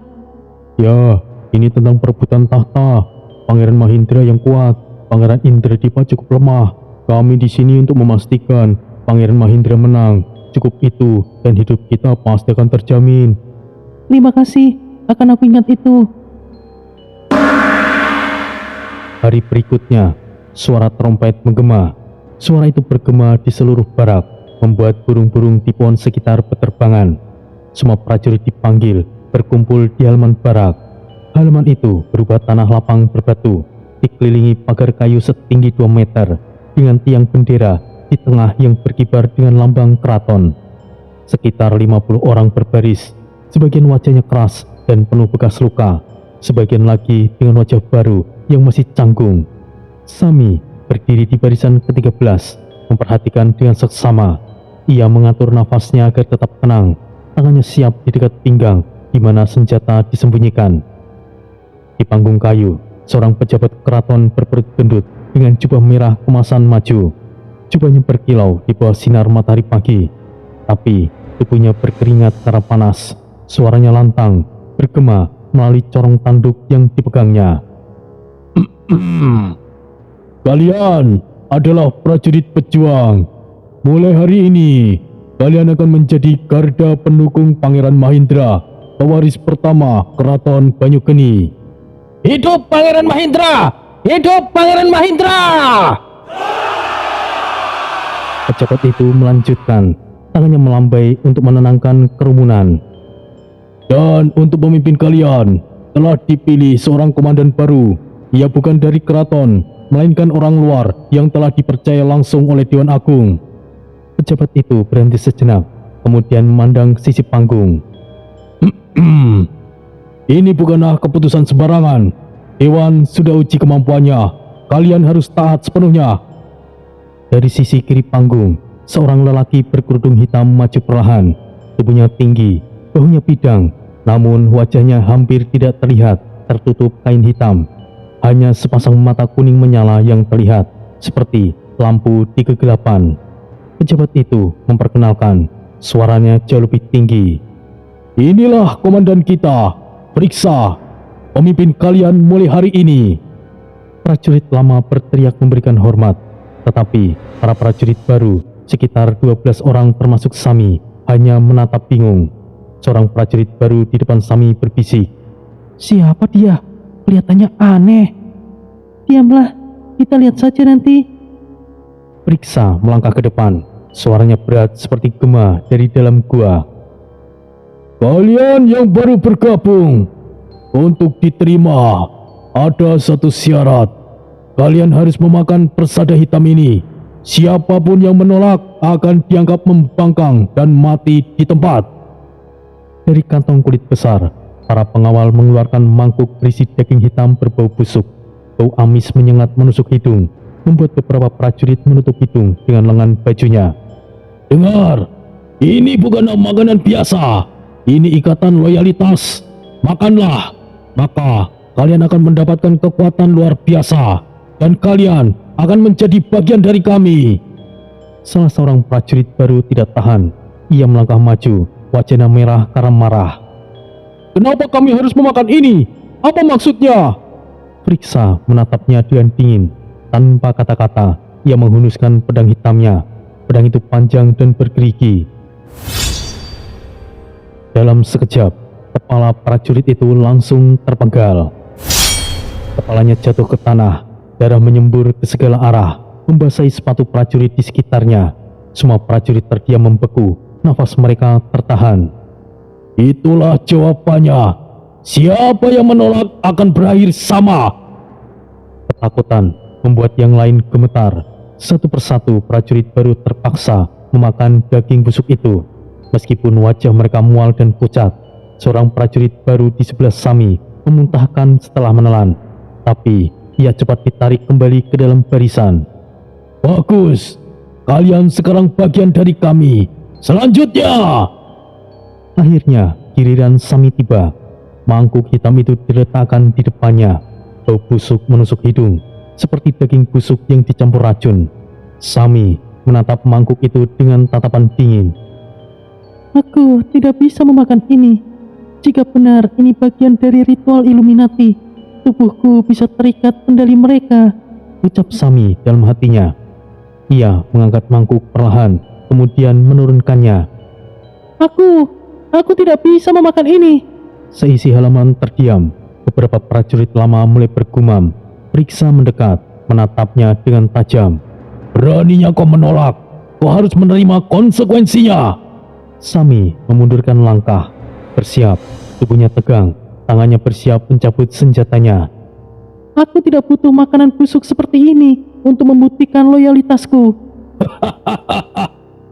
"Ya, ini tentang perebutan tahta. Pangeran Mahindra yang kuat, Pangeran Indradipa cukup lemah. Kami di sini untuk memastikan Pangeran Mahindra menang. Cukup itu, dan hidup kita pasti akan terjamin." Terima kasih, akan aku ingat itu. Hari berikutnya, suara trompet menggema. Suara itu bergema di seluruh barak, membuat burung-burung di pohon sekitar berterbangan. Semua prajurit dipanggil, berkumpul di halaman barak. Halaman itu berupa tanah lapang berbatu, dikelilingi pagar kayu setinggi 2 meter, dengan tiang bendera di tengah yang berkibar dengan lambang keraton. Sekitar 50 orang berbaris, sebagian wajahnya keras dan penuh bekas luka, sebagian lagi dengan wajah baru yang masih canggung. Sami berdiri di barisan ke-13, memperhatikan dengan seksama. Ia mengatur nafasnya agar tetap tenang, tangannya siap di dekat pinggang di mana senjata disembunyikan. Di panggung kayu, seorang pejabat keraton berperut gendut dengan jubah merah kemasan maju. Jubahnya berkilau di bawah sinar matahari pagi, tapi tubuhnya berkeringat karena panas. Suaranya lantang, bergema melalui corong tanduk yang dipegangnya. "Kalian adalah prajurit pejuang. Mulai hari ini, kalian akan menjadi garda pendukung Pangeran Mahindra, pewaris pertama Keraton Banyugeni." "Hidup Pangeran Mahindra! Hidup Pangeran Mahindra!" Pejabat itu melanjutkan, tangannya melambai untuk menenangkan kerumunan. "Dan untuk pemimpin kalian, telah dipilih seorang komandan baru. Ia bukan dari keraton, melainkan orang luar yang telah dipercaya langsung oleh Dewan Agung." Pejabat itu berhenti sejenak, kemudian memandang sisi panggung. "Ini bukanlah keputusan sembarangan. Dewan sudah uji kemampuannya. Kalian harus taat sepenuhnya." Dari sisi kiri panggung, seorang lelaki berkerudung hitam maju perlahan. Tubuhnya tinggi, bahunya bidang, namun wajahnya hampir tidak terlihat, tertutup kain hitam. Hanya sepasang mata kuning menyala yang terlihat, seperti lampu di kegelapan. Pejabat itu memperkenalkan, suaranya jauh lebih tinggi. "Inilah komandan kita. Periksa. Pemimpin kalian mulai hari ini." Prajurit lama berteriak memberikan hormat, tetapi para prajurit baru, sekitar 12 orang termasuk Sami, hanya menatap bingung. Seorang prajurit baru di depan Sami berbisik, Siapa dia? Kelihatannya aneh. Diamlah, kita lihat saja nanti. Periksa melangkah ke depan. Suaranya berat seperti gema dari dalam gua. "Kalian yang baru bergabung, untuk diterima ada satu syarat. Kalian harus memakan persada hitam ini. Siapapun yang menolak akan dianggap membangkang dan mati di tempat." Dari kantong kulit besar, para pengawal mengeluarkan mangkuk berisi daging hitam berbau busuk. Bau amis menyengat menusuk hidung, membuat beberapa prajurit menutup hidung dengan lengan bajunya. "Dengar, ini bukanlah makanan biasa. Ini ikatan loyalitas. Makanlah, maka kalian akan mendapatkan kekuatan luar biasa, dan kalian akan menjadi bagian dari kami." Salah seorang prajurit baru tidak tahan. Ia melangkah maju, wajahnya merah karena marah. "Kenapa kami harus memakan ini? Apa maksudnya?" Periksa menatapnya dengan dingin. Tanpa kata-kata, ia menghunuskan pedang hitamnya. Pedang itu panjang dan bergerigi. Dalam sekejap, kepala prajurit itu langsung terpenggal. Kepalanya jatuh ke tanah, darah menyembur ke segala arah. membasahi sepatu prajurit di sekitarnya. Semua prajurit terdiam membeku, nafas mereka tertahan. Itulah jawabannya. Siapa yang menolak akan berakhir sama. Ketakutan membuat yang lain gemetar. Satu persatu prajurit baru terpaksa memakan daging busuk itu. Meskipun wajah mereka mual dan pucat, seorang prajurit baru di sebelah Sami memuntahkan setelah menelan. Tapi ia cepat ditarik kembali ke dalam barisan. Bagus, kalian sekarang bagian dari kami. Selanjutnya. Akhirnya giliran Sami tiba. Mangkuk hitam itu diletakkan di depannya. Bau busuk menusuk hidung, seperti daging busuk yang dicampur racun. Sami menatap mangkuk itu dengan tatapan dingin. Aku tidak bisa memakan ini. Jika benar ini bagian dari ritual Illuminati, tubuhku bisa terikat kendali mereka, ucap Sami dalam hatinya. Ia mengangkat mangkuk perlahan, kemudian menurunkannya. Aku tidak bisa memakan ini. Seisi halaman terdiam. Beberapa prajurit lama mulai bergumam. Priksa mendekat, menatapnya dengan tajam. Beraninya kau menolak, kau harus menerima konsekuensinya. Sami memundurkan langkah, bersiap, tubuhnya tegang, tangannya bersiap mencabut senjatanya. Aku tidak butuh makanan busuk seperti ini untuk membuktikan loyalitasku.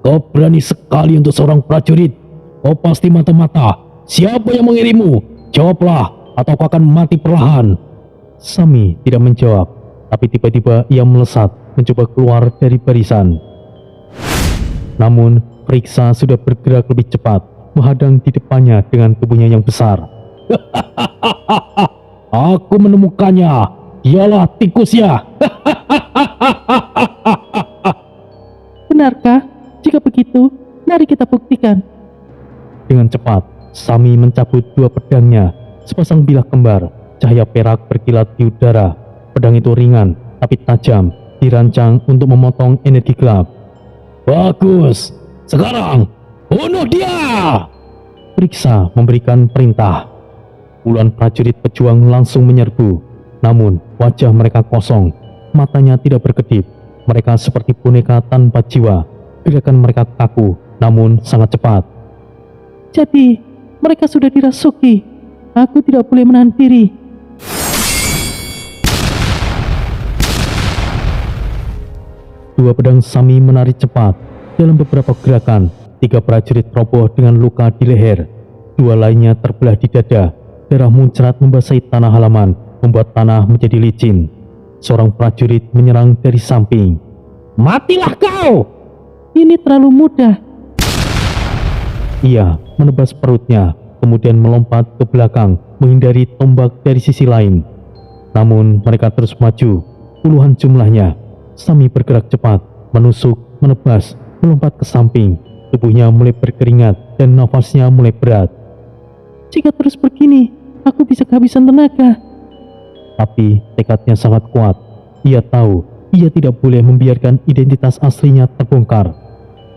Kau berani sekali untuk seorang prajurit. Kau pasti mata-mata. Siapa yang mengirimu? Jawablah, atau kau akan mati perlahan. Sami tidak menjawab, tapi tiba-tiba ia melesat, mencoba keluar dari barisan. Namun, Priksa sudah bergerak lebih cepat, menghadang di depannya dengan tubuhnya yang besar. Aku menemukannya. Dialah tikusnya. Benarkah? Jika begitu, mari kita buktikan. Dengan cepat, Sami mencabut dua pedangnya. Sepasang bilah kembar, cahaya perak berkilat di udara. Pedang itu ringan, tapi tajam, dirancang untuk memotong energi gelap. Bagus, sekarang bunuh dia! Priksa memberikan perintah. Puluhan prajurit pejuang langsung menyerbu. Namun, wajah mereka kosong, matanya tidak berkedip. Mereka seperti boneka tanpa jiwa. Gerakan mereka kaku, namun sangat cepat. Jadi, mereka sudah dirasuki. Aku tidak boleh menahan diri. Dua pedang Sami menari cepat. Dalam beberapa gerakan, 3 prajurit roboh dengan luka di leher. 2 lainnya terbelah di dada. Darah muncrat membasahi tanah halaman, membuat tanah menjadi licin. Seorang prajurit menyerang dari samping. Matilah kau! Ini terlalu mudah. Ia menebas perutnya, kemudian melompat ke belakang, menghindari tombak dari sisi lain. Namun mereka terus maju, puluhan jumlahnya. Sami bergerak cepat, menusuk, menebas, melompat ke samping. Tubuhnya mulai berkeringat dan nafasnya mulai berat. Jika terus begini, aku bisa kehabisan tenaga. Tapi tekadnya sangat kuat. Ia tahu ia tidak boleh membiarkan identitas aslinya terbongkar.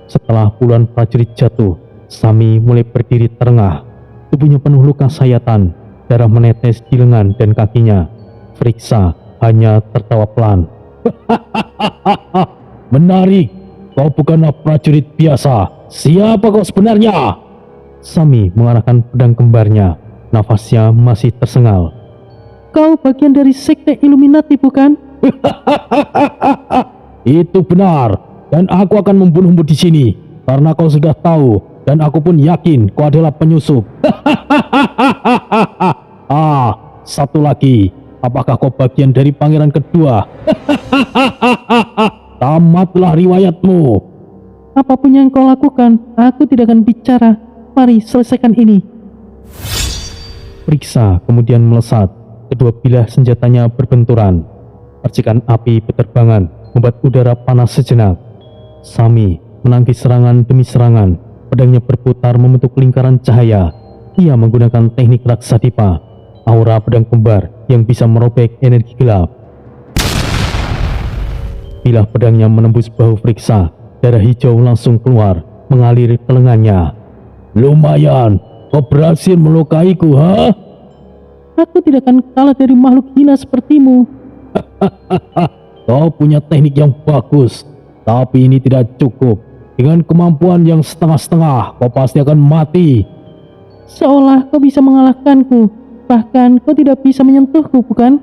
Setelah puluhan prajurit jatuh, Sami mulai berdiri terengah. Tubuhnya penuh luka sayatan, darah menetes di lengan dan kakinya. Priksa hanya tertawa pelan. Menarik, kau bukanlah prajurit biasa. Siapa kau sebenarnya? Sami mengarahkan pedang kembarnya. Nafasnya masih tersengal. Kau bagian dari sekte Illuminati, bukan? Itu benar, dan aku akan membunuhmu di sini karena kau sudah tahu, dan aku pun yakin kau adalah penyusup. Satu lagi, apakah kau bagian dari pangeran kedua? Tamatlah riwayatmu. Apapun yang kau lakukan, aku tidak akan bicara. Mari selesaikan ini. Priksa kemudian melesat. Kedua bilah senjatanya berbenturan. Percikan api berterbangan membuat udara panas sejenak. Sami menangkis serangan demi serangan. Pedangnya berputar membentuk lingkaran cahaya. Ia menggunakan teknik Raksadipa, aura pedang kembar yang bisa merobek energi gelap. Bilah pedangnya menembus bahu Priksa. Darah hijau langsung keluar, mengalir ke lengannya. Lumayan, kau berhasil melukaiku, ha? Aku tidak akan kalah dari makhluk hina sepertimu. Kau punya teknik yang bagus, tapi ini tidak cukup. Dengan kemampuan yang setengah-setengah, kau pasti akan mati. Seolah kau bisa mengalahkanku. Bahkan kau tidak bisa menyentuhku, bukan?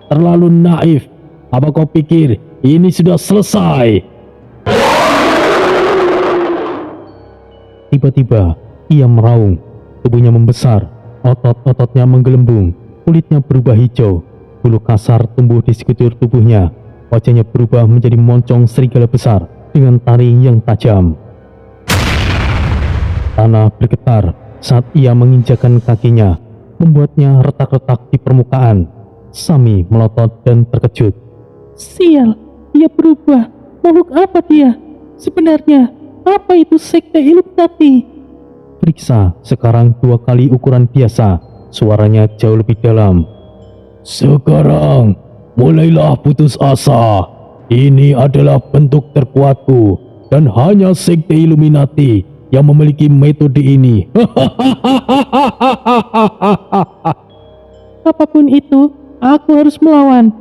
Terlalu naif. Apa kau pikir ini sudah selesai? Tiba-tiba ia meraung. Tubuhnya membesar. Otot-ototnya menggelembung. Kulitnya berubah hijau. Bulu kasar tumbuh di sekujur tubuhnya. Wajahnya berubah menjadi moncong serigala besar dengan taring yang tajam. Tanah bergetar saat ia menginjakan kakinya, membuatnya retak-retak di permukaan. Sami melotot dan terkejut. Sial, dia berubah. Makhluk apa dia? Sebenarnya, apa itu sekte Illuminati? Periksa sekarang 2 kali ukuran biasa. Suaranya jauh lebih dalam. Sekarang, mulailah putus asa. Ini adalah bentuk terkuatku. Dan hanya sekte Illuminati yang memiliki metode ini. Apapun itu, aku harus melawan.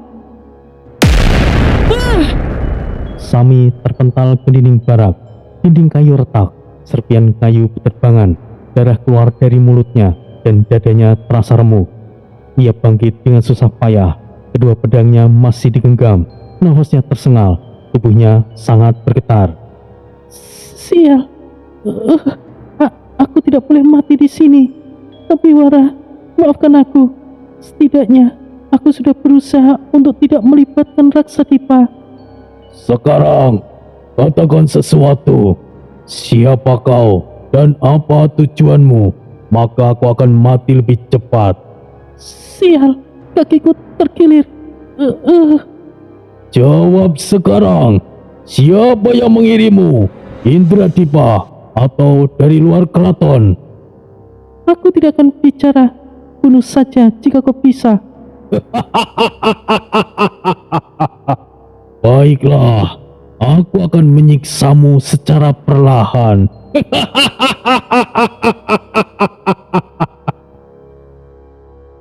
Sami terpental ke dinding barak. Dinding kayu retak, serpian kayu berterbangan, darah keluar dari mulutnya, dan dadanya terasa remuk. Ia bangkit dengan susah payah. Kedua pedangnya masih digenggam. Nafasnya tersengal. Tubuhnya sangat bergetar. Sial, aku tidak boleh mati di sini. Tapi Wara, maafkan aku. Setidaknya aku sudah berusaha untuk tidak melibatkan Raksa Dipa. Sekarang, katakan sesuatu. Siapa kau dan apa tujuanmu? Maka aku akan mati lebih cepat. Sial, kakiku terkilir. Jawab sekarang. Siapa yang mengirimmu? Indra Dipa atau dari luar keraton? Aku tidak akan bicara. Bunuh saja jika kau bisa. Baiklah, aku akan menyiksamu secara perlahan.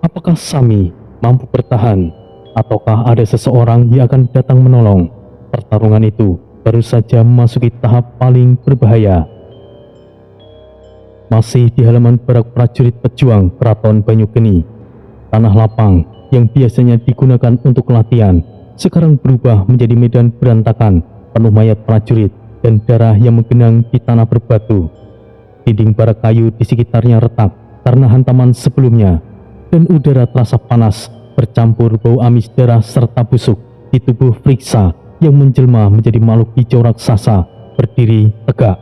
Apakah Sami mampu bertahan? Ataukah ada seseorang yang akan datang menolong? Pertarungan itu baru saja memasuki tahap paling berbahaya. Masih di halaman barak prajurit pejuang Keraton Banyugeni, tanah lapang yang biasanya digunakan untuk latihan sekarang berubah menjadi medan berantakan penuh mayat prajurit dan darah yang menggenang di tanah berbatu. Dinding barak kayu di sekitarnya retak karena hantaman sebelumnya, dan udara terasa panas bercampur bau amis darah serta busuk di tubuh Friksa yang menjelma menjadi makhluk hijau raksasa berdiri tegak.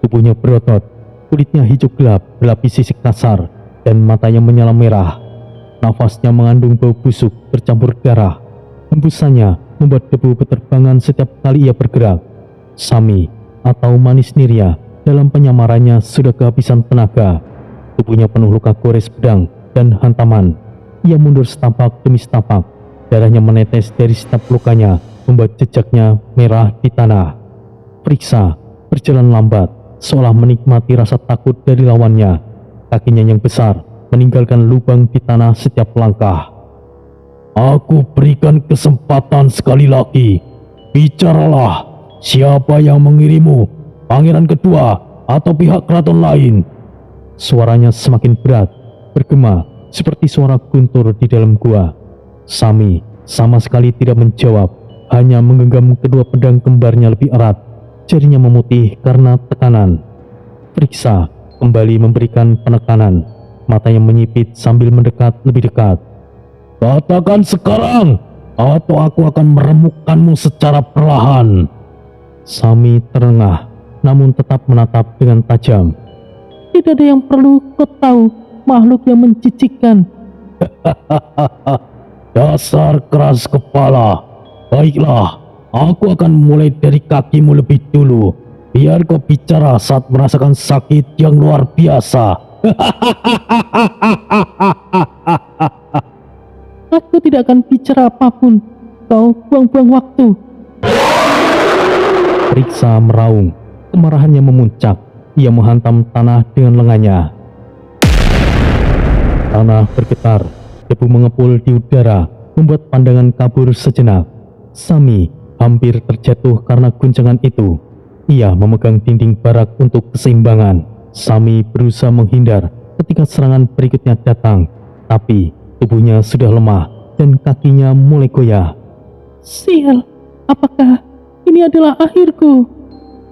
Tubuhnya berotot, kulitnya hijau gelap berlapis sisik kasar, dan matanya menyala merah. Nafasnya mengandung bau busuk bercampur darah. Hembusannya membuat debu berterbangan setiap kali ia bergerak. Sami atau Manis Nirya dalam penyamarannya sudah kehabisan tenaga. Tubuhnya penuh luka gores pedang dan hantaman. Ia mundur setapak demi setapak. Darahnya menetes dari setiap lukanya, membuat jejaknya merah di tanah. Friksa berjalan lambat, seolah menikmati rasa takut dari lawannya. Kakinya yang besar meninggalkan lubang di tanah setiap langkah. Aku berikan kesempatan sekali lagi. Bicaralah, siapa yang mengirimmu? Pangeran kedua atau pihak keraton lain? Suaranya semakin berat, bergema seperti suara guntur di dalam gua. Sami sama sekali tidak menjawab, hanya menggenggam kedua pedang kembarnya lebih erat. Jarinya memutih karena tekanan. Friksa kembali memberikan penekanan. Matanya menyipit sambil mendekat lebih dekat. Katakan sekarang, atau aku akan meremukkanmu secara perlahan. Sami terengah, namun tetap menatap dengan tajam. Tidak ada yang perlu kau tahu, makhluk yang menjijikkan. Dasar keras kepala. Baiklah, aku akan mulai dari kakimu lebih dulu. Biar kau bicara saat merasakan sakit yang luar biasa. Aku tidak akan bicara apapun. Kau buang-buang waktu. Friksa meraung, kemarahannya memuncak. Ia menghantam tanah dengan lengannya. Tanah bergetar, debu mengepul di udara, membuat pandangan kabur sejenak. Sami hampir terjatuh karena guncangan itu. Ia memegang dinding barak untuk keseimbangan. Sami berusaha menghindar ketika serangan berikutnya datang, tapi tubuhnya sudah lemah dan kakinya mulai goyah. Sial, apakah ini adalah akhirku?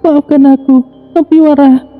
Maafkan aku, Kampiwara.